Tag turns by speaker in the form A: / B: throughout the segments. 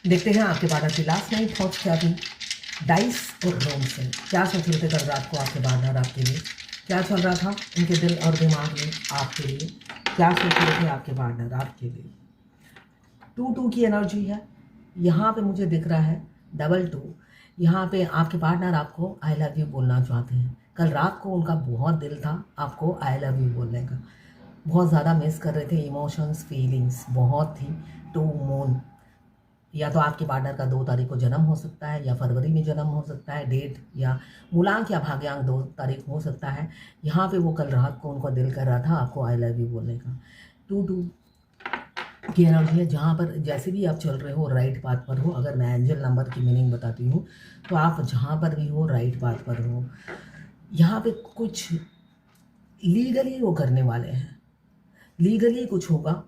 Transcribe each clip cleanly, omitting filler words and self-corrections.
A: देखते हैं आपके पार्टनर की लास्ट नाइट थॉट्स क्या थी। डाइस और रोम से क्या सोच रहे थे कल रात को आपके पार्टनर आपके लिए, क्या चल रहा था उनके दिल और दिमाग में आपके लिए, क्या सोच रहे थे आपके पार्टनर आपके लिए। 2-2 की एनर्जी है यहाँ पे, मुझे दिख रहा है डबल 2। यहाँ पे आपके पार्टनर आपको आई लव यू बोलना चाहते हैं। कल रात को उनका बहुत दिल था आपको आई लव यू बोलने का, बहुत ज़्यादा मिस कर रहे थे, इमोशंस फीलिंग्स बहुत थी। टू मून, या तो आपके पार्टनर का 2 तारीख को जन्म हो सकता है या फरवरी में जन्म हो सकता है, डेट या मूलांक या भाग्यांक 2 तारीख हो सकता है। यहाँ पे वो कल रात को उनको दिल कर रहा था आपको आई लव यू बोलने का। 2-2 की एनर्जी है जहाँ पर जैसे भी आप चल रहे हो राइट पाथ पर हो। अगर मैं एंजल नंबर की मीनिंग बताती हूँ तो आप जहाँ पर भी हो राइट पाथ पर हो। यहाँ पे कुछ लीगली वो करने वाले हैं, लीगली कुछ होगा,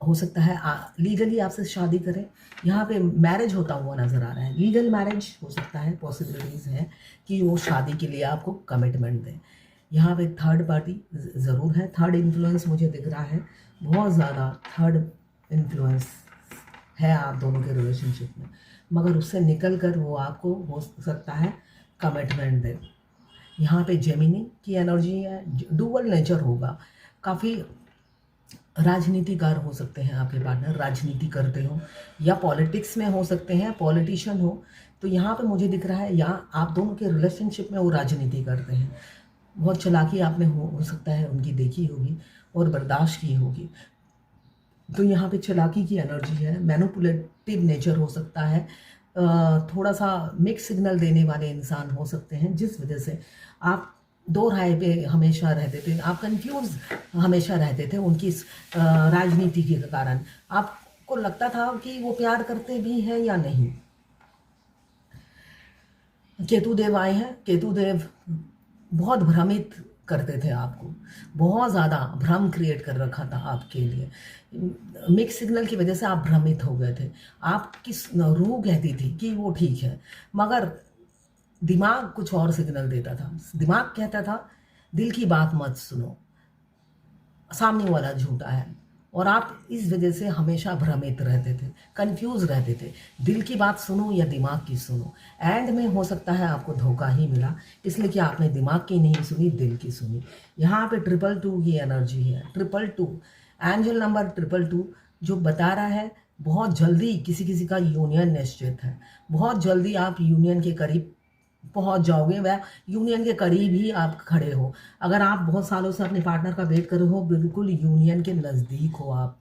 A: हो सकता है लीगली आपसे शादी करें। यहाँ पे मैरिज होता हुआ नज़र आ रहा है, लीगल मैरिज हो सकता है, पॉसिबिलिटीज़ है कि वो शादी के लिए आपको कमिटमेंट दें। यहाँ पे थर्ड पार्टी ज़रूर है, थर्ड इन्फ्लुएंस मुझे दिख रहा है, बहुत ज़्यादा थर्ड इन्फ्लुएंस है आप दोनों के रिलेशनशिप में, मगर उससे निकल कर वो आपको हो सकता है कमिटमेंट दे। यहाँ पे जेमिनी की एनर्जी है, डुअल नेचर होगा, काफ़ी राजनीतिकार हो सकते हैं आपके पार्टनर, राजनीति करते हो या पॉलिटिक्स में हो सकते हैं, पॉलिटिशियन हो। तो यहाँ पे मुझे दिख रहा है यहाँ आप दोनों के रिलेशनशिप में वो राजनीति करते हैं। बहुत चालाकी आपने हो सकता है उनकी देखी होगी और बर्दाश्त की होगी। तो यहाँ पे चालाकी की एनर्जी है, मैनिपुलेटिव नेचर हो सकता है, थोड़ा सा मिक्स सिग्नल देने वाले इंसान हो सकते हैं, जिस वजह से आप दो राय पे हमेशा रहते थे, आप कंफ्यूज हमेशा रहते थे उनकी इस राजनीति के कारण। आपको लगता था कि वो प्यार करते भी हैं या नहीं। केतु देव आए हैं, केतु देव बहुत भ्रमित करते थे आपको, बहुत ज़्यादा भ्रम क्रिएट कर रखा था आपके लिए। मिक्स सिग्नल की वजह से आप भ्रमित हो गए थे। आपकी रूह कहती थी कि वो ठीक है, मगर दिमाग कुछ और सिग्नल देता था। दिमाग कहता था दिल की बात मत सुनो, सामने वाला झूठा है, और आप इस वजह से हमेशा भ्रमित रहते थे, कंफ्यूज रहते थे, दिल की बात सुनो या दिमाग की सुनो। एंड में हो सकता है आपको धोखा ही मिला, इसलिए कि आपने दिमाग की नहीं सुनी, दिल की सुनी। यहाँ पे 222 की एनर्जी है, 222 एंजल नंबर 222 जो बता रहा है बहुत जल्दी किसी किसी का यूनियन निश्चित है, बहुत जल्दी आप यूनियन के करीब पहुंच जाओगे, वह यूनियन के करीब ही आप खड़े हो। अगर आप बहुत सालों से अपने पार्टनर का वेट कर रहे हो, बिल्कुल यूनियन के नज़दीक हो आप,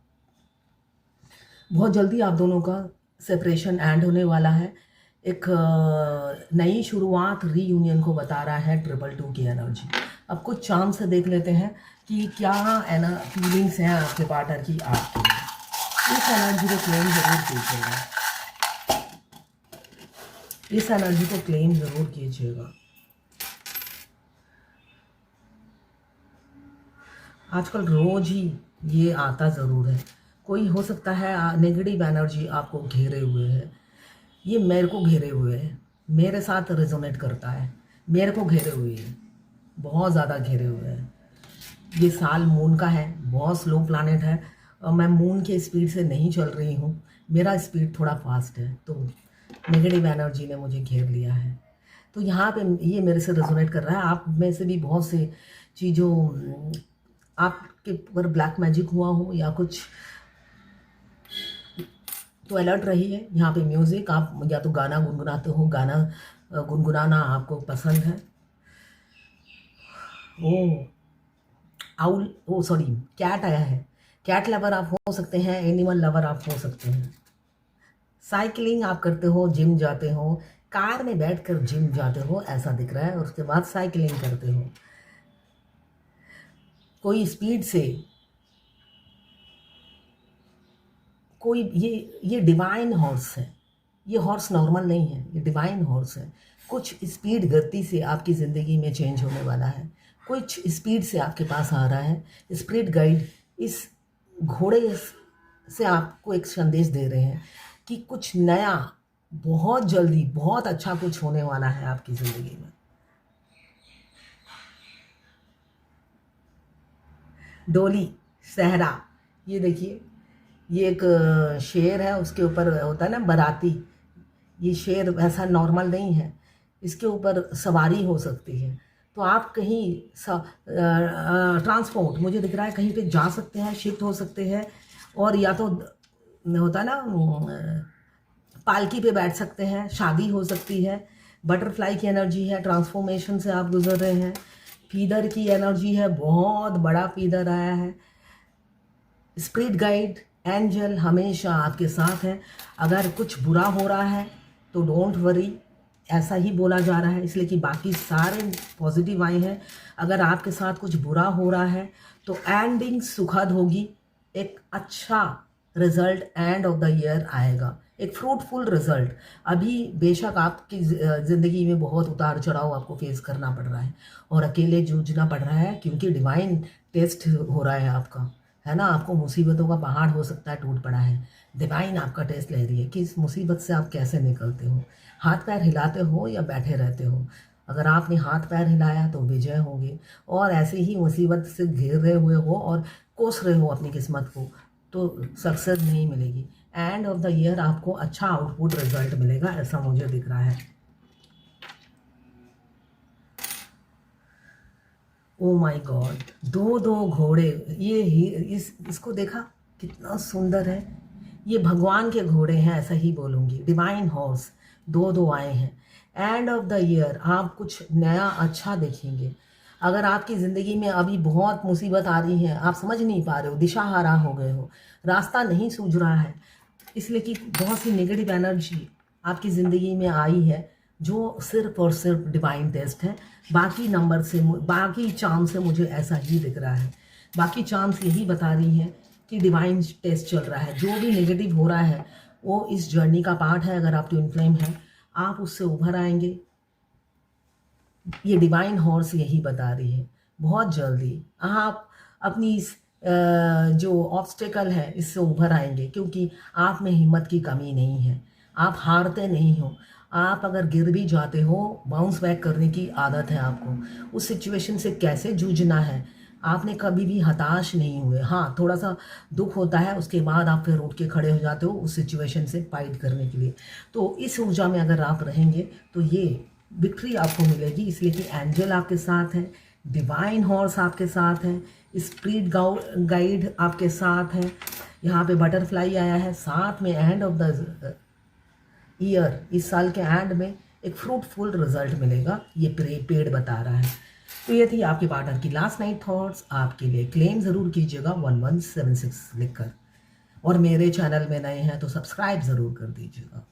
A: बहुत जल्दी आप दोनों का सेपरेशन एंड होने वाला है। एक नई शुरुआत रीयूनियन को बता रहा है 222 की एनर्जी। अब कुछ चांद से देख लेते हैं कि क्या फीलिंग्स हैं आपके पार्टनर की आपके लिए। इस एनर्जी को क्लेम जरूर कीजिएगा, इस एनर्जी को क्लेम जरूर कीजिएगा। आजकल रोज ही ये आता ज़रूर है, कोई हो सकता है नेगेटिव एनर्जी आपको घेरे हुए है, ये मेरे को घेरे हुए है, मेरे साथ रेजोनेट करता है, मेरे को घेरे हुए है, बहुत ज़्यादा घेरे हुए हैं। ये साल मून का है, बहुत स्लो प्लानेट है, और मैं मून के स्पीड से नहीं चल रही हूँ, मेरा स्पीड थोड़ा फास्ट है, तो नेगेटिव एनर्जी ने मुझे घेर लिया है। तो यहाँ पे ये मेरे से रेजोनेट कर रहा है। आप में से भी बहुत से चीज़ों आपके ऊपर ब्लैक मैजिक हुआ हो या कुछ, तो अलर्ट रहिए। यहाँ पे म्यूज़िक, आप या तो गाना गुनगुनाते हो, गाना गुनगुनाना आपको पसंद है। ओ आउल, ओ सॉरी, कैट आया है, कैट लवर आप हो सकते हैं, एनिमल लवर आप हो सकते हैं। साइकिलिंग आप करते हो, जिम जाते हो, कार में बैठकर जिम जाते हो ऐसा दिख रहा है, और उसके बाद साइकिलिंग करते हो। कोई स्पीड से, कोई ये डिवाइन हॉर्स है, ये हॉर्स नॉर्मल नहीं है, ये डिवाइन हॉर्स है। कुछ स्पीड गति से आपकी ज़िंदगी में चेंज होने वाला है, कुछ स्पीड से आपके पास आ रहा है। स्पिरिट गाइड इस घोड़े से आपको एक संदेश दे रहे हैं कि कुछ नया, बहुत जल्दी, बहुत अच्छा कुछ होने वाला है आपकी ज़िंदगी में। डोली, सहरा, ये देखिए ये एक शेर है, उसके ऊपर होता है ना बाराती। ये शेर ऐसा नॉर्मल नहीं है, इसके ऊपर सवारी हो सकती है। तो आप कहीं ट्रांसपोर्ट मुझे दिख रहा है, कहीं पे जा सकते हैं, शिफ्ट हो सकते हैं, और या तो होता है ना पालकी पे बैठ सकते हैं, शादी हो सकती है। बटरफ्लाई की एनर्जी है, ट्रांसफॉर्मेशन से आप गुजर रहे हैं। फीदर की एनर्जी है, बहुत बड़ा फीदर आया है। स्पिरिट गाइड एंजल हमेशा आपके साथ है। अगर कुछ बुरा हो रहा है तो डोंट वरी, ऐसा ही बोला जा रहा है, इसलिए कि बाकी सारे पॉजिटिव आए हैं। अगर आपके साथ कुछ बुरा हो रहा है तो एंडिंग सुखद होगी, एक अच्छा result end of the year आएगा, एक फ्रूटफुल रिजल्ट। अभी बेशक आपकी ज़िंदगी में बहुत उतार चढ़ाव आपको फेस करना पड़ रहा है और अकेले जूझना पड़ रहा है, क्योंकि डिवाइन टेस्ट हो रहा है आपका, है ना। आपको मुसीबतों का पहाड़ हो सकता है टूट पड़ा है, डिवाइन आपका टेस्ट ले रही है कि इस मुसीबत से आप कैसे निकलते हो। हाथ पैर हिलाते हो या बैठे रहते हो। अगर आपने हाथ पैर हिलाया तो विजय होगी, और ऐसे ही मुसीबत से घेर रहे हुए हो और कोस रहे हो अपनी किस्मत को तो सक्सेस नहीं मिलेगी। एंड ऑफ द ईयर आपको अच्छा आउटपुट रिजल्ट मिलेगा, ऐसा मुझे दिख रहा है। ओ माय गॉड, दो दो घोड़े, ये ही इसको देखा कितना सुंदर है। ये भगवान के घोड़े हैं, ऐसा ही बोलूँगी, डिवाइन हॉर्स दो दो आए हैं। एंड ऑफ द ईयर आप कुछ नया अच्छा देखेंगे। अगर आपकी ज़िंदगी में अभी बहुत मुसीबत आ रही है, आप समझ नहीं पा रहे हो, दिशाहारा हो गए हो, रास्ता नहीं सूझ रहा है, इसलिए कि बहुत सी नेगेटिव एनर्जी आपकी ज़िंदगी में आई है, जो सिर्फ और सिर्फ डिवाइन टेस्ट है। बाकी नंबर से, बाकी चांस से मुझे ऐसा ही दिख रहा है। बाकी चांस यही बता रही है कि डिवाइन टेस्ट चल रहा है। जो भी नेगेटिव हो रहा है वो इस जर्नी का पार्ट है। अगर आप ट्विन फ्लेम हैं, आप उससे उभर आएंगे, ये डिवाइन हॉर्स यही बता रही है। बहुत जल्दी आप अपनी इस जो ऑब्स्टेकल है इससे उभर आएंगे, क्योंकि आप में हिम्मत की कमी नहीं है, आप हारते नहीं हो। आप अगर गिर भी जाते हो, बाउंस बैक करने की आदत है आपको। उस सिचुएशन से कैसे जूझना है, आपने कभी भी हताश नहीं हुए। हाँ, थोड़ा सा दुख होता है, उसके बाद आप फिर उठ के खड़े हो जाते हो उस सिचुएशन से फाइट करने के लिए। तो इस ऊर्जा में अगर आप रहेंगे तो ये विक्ट्री आपको मिलेगी, इसलिए कि एंजल आपके साथ है, डिवाइन हॉर्स आपके साथ है, स्पिरिट गाइड आपके साथ है। यहाँ पे बटरफ्लाई आया है, साथ में एंड ऑफ द ईयर, इस साल के एंड में एक फ्रूटफुल रिजल्ट मिलेगा, ये पेड़ बता रहा है। तो ये थी आपके पार्टनर की लास्ट नाइट थॉट्स। आपके लिए क्लेम ज़रूर कीजिएगा 1176 लिखकर, और मेरे चैनल में नए हैं तो सब्सक्राइब ज़रूर कर दीजिएगा।